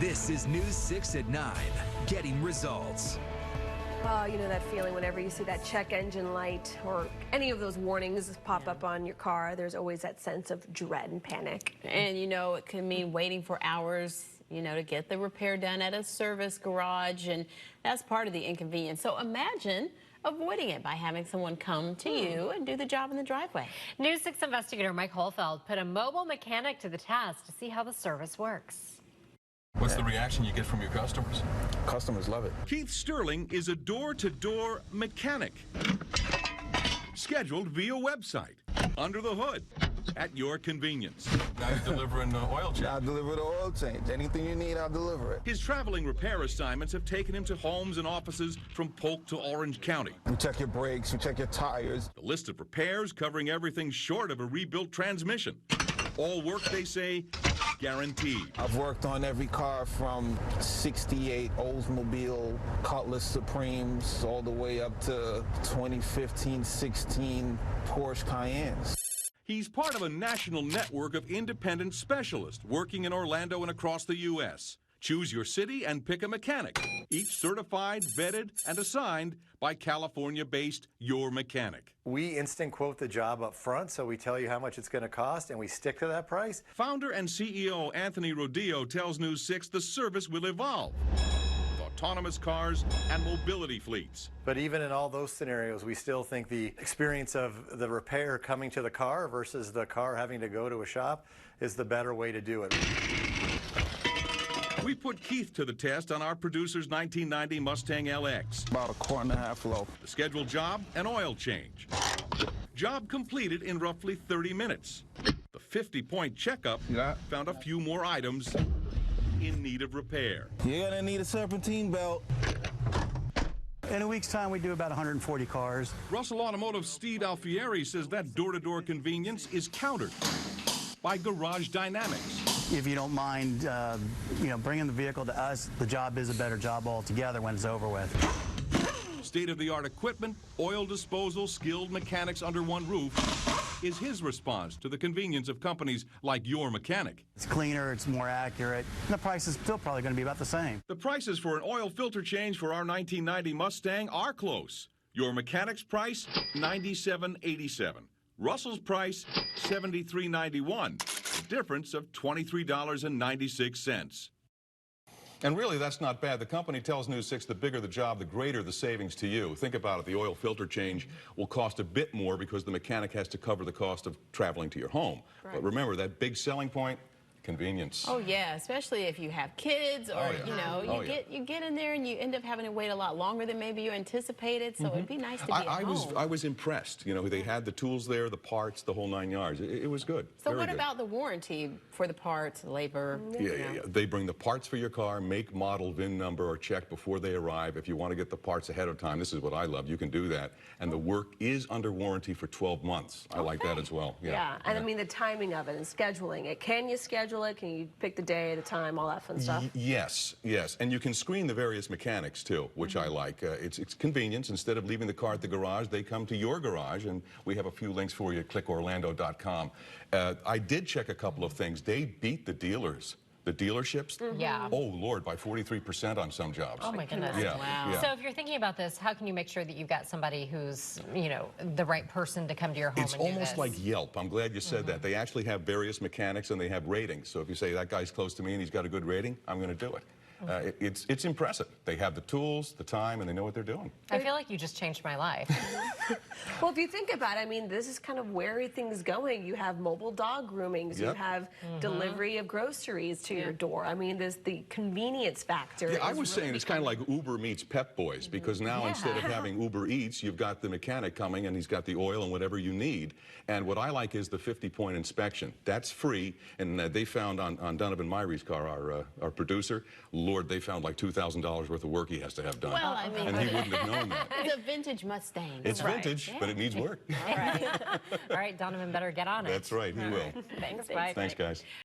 This is News 6 at 9, getting results. Oh, you know that feeling whenever you see that check engine light or any of those warnings pop up on your car, there's always that sense of dread and panic. And you know, it can mean waiting for hours, you know, to get the repair done at a service garage, and that's part of the inconvenience. So imagine avoiding it by having someone come to you and do the job in the driveway. News 6 investigator Mike Holfeld put a mobile mechanic to the test to see how the service works. What's the reaction you get from your customers? Customers love it. Keith Sterling is a door-to-door mechanic. Scheduled via website, under the hood, at your convenience. Now you're delivering oil change. I'll deliver the oil change. Anything you need, I'll deliver it. His traveling repair assignments have taken him to homes and offices from Polk to Orange County. We check your brakes, we check your tires. The list of repairs covering everything short of a rebuilt transmission. All work, they say, guaranteed. I've worked on every car from 68 Oldsmobile Cutlass Supremes all the way up to 2015-16 Porsche Cayennes. He's part of a national network of independent specialists working in Orlando and across the U.S. Choose your city and pick a mechanic, each certified, vetted, and assigned by California-based YourMechanic. We instant quote the job up front, so we tell you how much it's going to cost, and we stick to that price. Founder and CEO Anthony Rodillo tells News 6 the service will evolve with autonomous cars and mobility fleets. But even in all those scenarios, we still think the experience of the repair coming to the car versus the car having to go to a shop is the better way to do it. We put Keith to the test on our producer's 1990 Mustang LX. About a quart and a half low. The scheduled job, an oil change. Job completed in roughly 30 minutes. The 50-point checkup found a few more items in need of repair. You're gonna need a serpentine belt. In a week's time, we do about 140 cars. Russell Automotive's Steve Alfieri says that door-to-door convenience is countered by garage dynamics. If you don't mind, bringing the vehicle to us, the job is a better job altogether when it's over with. State-of-the-art equipment, oil disposal, skilled mechanics under one roof is his response to the convenience of companies like YourMechanic. It's cleaner, it's more accurate, and the price is still probably going to be about the same. The prices for an oil filter change for our 1990 Mustang are close. YourMechanic's price, $97.87. Russell's price, $73.91. A difference of $23.96. And really, that's not bad. The company tells News 6 the bigger the job, the greater the savings to you. Think about it. The oil filter change will cost a bit more because the mechanic has to cover the cost of traveling to your home. Right. But remember, that big selling point, convenience. Oh yeah, especially if you have kids, or you know, you get in there and you end up having to wait a lot longer than maybe you anticipated. So it'd be nice to be at home. I was impressed. You know, they had the tools there, the parts, the whole 9 yards. It was good. So what about the warranty for the parts, labor? Yeah. They bring the parts for your car, make, model, VIN number, or check before they arrive. If you want to get the parts ahead of time, this is what I love. You can do that. And the work is under warranty for 12 months. I like that as well. Yeah, and I mean the timing of it and scheduling it. Can you schedule it? Can you pick the day, the time, all that fun stuff? Yes. And you can screen the various mechanics too, which I like. It's convenience. Instead of leaving the car at the garage, they come to your garage, and we have a few links for you at clickorlando.com. I did check a couple of things. They beat the dealers. The dealerships? Yeah. Oh, Lord, by 43% on some jobs. Oh, my goodness. Yeah. Wow. So if you're thinking about this, how can you make sure that you've got somebody who's, the right person to come to your home It's and do almost this? like Yelp. I'm glad you said that. They actually have various mechanics, and they have ratings. So if you say, that guy's close to me and he's got a good rating, I'm going to do it. It's impressive. They have the tools, the time, and they know what they're doing. I feel like you just changed my life. Well, if you think about it, I mean, this is kind of where everything's going. You have mobile dog groomings. You have delivery of groceries to your door. I mean, there's the convenience factor. Yeah, I was saying it's kind of like Uber meets Pep Boys, because now instead of having Uber Eats, you've got the mechanic coming, and he's got the oil and whatever you need. And what I like is the 50-point inspection. That's free, and they found on Donovan Myrie's car, our producer, Lord, they found like $2,000 worth of work he has to have done. Well, I mean, and he wouldn't have known that. It's a vintage Mustang. It's vintage, but it needs work. All right. All right, Donovan better get on it. That's right, he will. Thanks, bye. Thanks, guys.